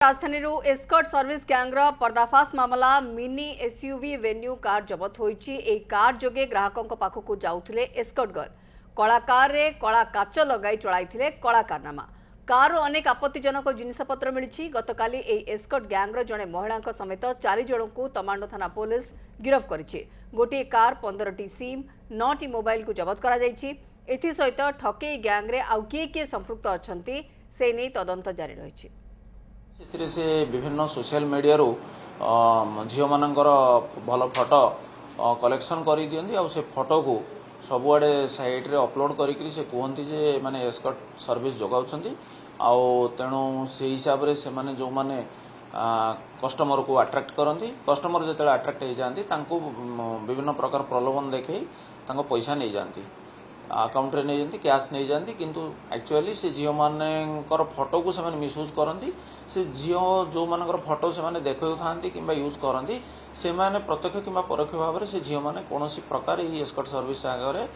राजधानी escort service गैंगर पर्दाफाश मामला मिनी एसयूवी वेन्यू कार जबत होईची। ए कार जोगे ग्राहकों पाखक जाउथिले एस्कॉर्ट गर्ल कला कार रे कला काच लगाई चलाइथिले कला कारनामा। कार अनेक आपत्तिजनक जिनिसपत्र मिली। गतकाली ए एस्कॉर्ट गैंगर जड़े महिला समेत 4 जन को तमांडो थाना पुलिस गिरफ करिछि। गोटे कार 15टी सिम 9टी मोबाइल को जबत करा जाइछि। एथि सहित ठकेई गैंग रे आउ किए संपृक्त अछंती से नै तदंत जारी रहिछि। से विभिन्न सोशल मीडिया रो झील मानकर भल फोटो कलेक्शन कर दियंती आ से फोटो को सबुआडे साइट रे अपलोड करी से कहती जे माने एस्कॉर्ट सर्विस जोगाउछंती आ तेणु से हिसाब रे से माने जो माने कस्टमर को अट्रैक्ट करती कस्टमर जिते अट्रैक्ट हो जाती विभिन्न प्रकार प्रलोभन देखे पैसा नहीं जाती अकाउंट रे नहीं जाती कैश नहीं जाती किंतु एक्चुअली से झील मानकर फोटो को से मिसयूज करती से झील जो मानकर फोटो से देखा था कि यूज करती से प्रत्यक्ष कि परोक्ष भाव में से झील मैंने कौन प्रकार एस्कॉर्ट सर्विस आगे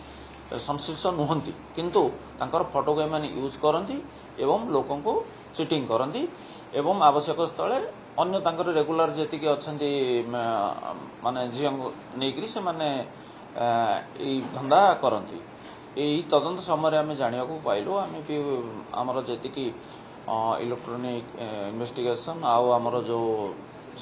संश्लिष्ट नुहति किंतु तांकर फोटो को यूज करती एवं लोकों को चिटिंग करती एवं आवश्यक स्थले अन्य तांकर रेगुलर जी अच्छा माने झील नहीं से माने धंदा करती यही तदंत समय आम जाना पाइलु आम भी आमर जी इलेक्ट्रोनिक इन्वेस्टिगेशन आमर जो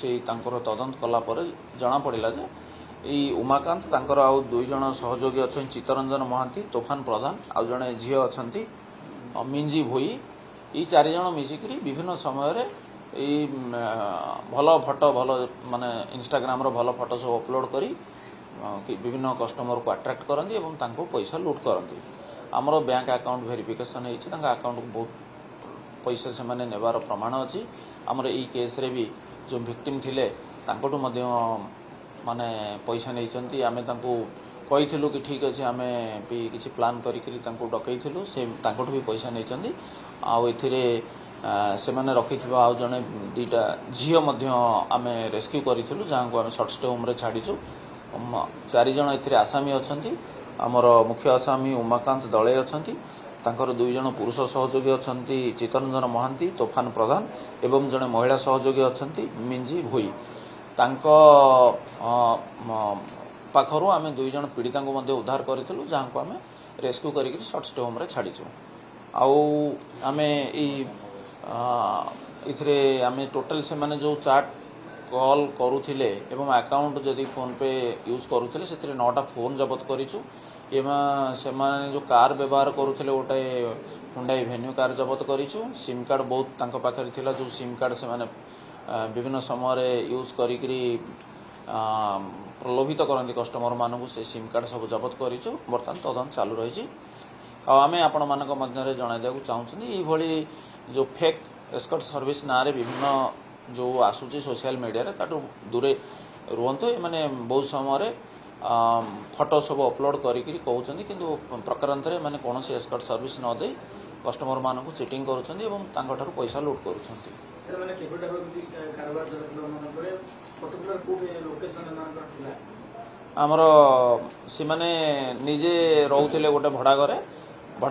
से तदंत कलापर जना पड़ा जे यही उमाकांत तांकर आउ 2 जन सहयोगी अच्छा चित्तरंजन महांती तोफान प्रधान आउ जड़े झी अच्छा मिंजी भोई ये 4 जन मिसिकी विभिन्न समय भल फोटो भल माने इंस्टाग्राम रो भल फोटो सब अपलोड करी विभिन्न कस्टमर को अट्रैक्ट करती एवं तांको पैसा लूट करती आमर बैंक अकाउंट वेरिफिकेशन होती अकाउंट को बहुत पैसा से माने नेबार प्रमाण अच्छी आमर यही केस रे भी जो विक्टिम थिले तांकोटु मध्य माने पैसा नहीं आमे तांको कहिथिलु कि ठीक अच्छे आमे भी किसी प्लान करिकरी तांको डकैथिलु से तांकोटु भी पैसा नहीं आउ एथिरे से माने रखिथिबा आउ जने 2टा झियो मध्य आमे रेस्क्यू करिथिलु जहां को आमे शॉर्ट स्टे होम रे छाड़ीछु 4 जन एथिरे आसामी अछंती आमर मुख्य आसामी उमाकांत दले अछंती तांकर 2 जन पुरुष सहयोगी अछंती चित्तरंजन महांती तोफान प्रधान एवं जने महिला सहयोगी अछंती मिंजी भोई तांको पाखरु आमे 2 जन पीड़िता को मध्ये उद्धार करिथिलु जहां को आमे रेस्क्यू करिकरी शॉर्ट स्टे होम रे छाड़ीछु आउ आमे इथरे आमे टोटल से माने जो चार्ट कॉल करुथिले एवं अकाउंट जदि फोन पे यूज करुथिले से 9टा फोन जबत करिछु एमा से माने जो कार व्यवहार करुथिले गोटे हुंडई वेन्यू कार जबत करिछु सिम कार्ड बहुत तांको पाखरे थिला जो सिम कार्ड से माने विभिन्न समय रे यूज करिकरी प्रलोभित करंती कस्टमर मानकु से सिम कार्ड सब जबत करिछु वर्तमान तदंत चालू रहिछि आ आमे आपण मानक मध्य रे जणाइ देउ चाहउछनी ई भली जो फेक एस्कॉर्ट सर्विस ना रे विभिन्न जो आसूची सोशल मीडिया रे ताटू दूरे रुहंतु माने बहुत समय फोटो सब अपलोड करी कहउछंती किंतु प्रकारांतरे माने कोनोसी एस्कॉर्ट सर्विस न दे कस्टमर मानकु चिटिंग करूछंती एवं तांको ठारू पैसा लूट करूछंती सर माने केबेटा होती कारबार जरतलो मन करे पर्टिकुलर कोड लोकेशन मान करथिला हमरो से माने निजे रहउथिले गोटे भड़ा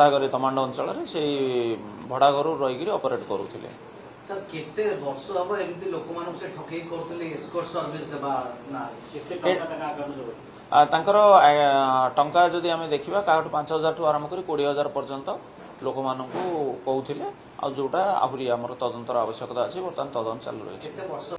घरे तमांड अंचल रे से भड़ा घरु रहिगिरी ऑपरेट करूथिले सर केते वर्ष हबो एमती लोक मानक से ठकेई करथिले एस्कॉर्ट सर्विस देबा ना केते टका अकाउंट देबो तांकर टंका जदि आमे देखिबा काहटु 5000 टु आरंभ करी 20000 पर्यंत लोक मानकु कहउथिले आ जोटा आहुरी हमर तदंतर आवश्यकता अछि वर्तमान तदंत चालू रहिछि।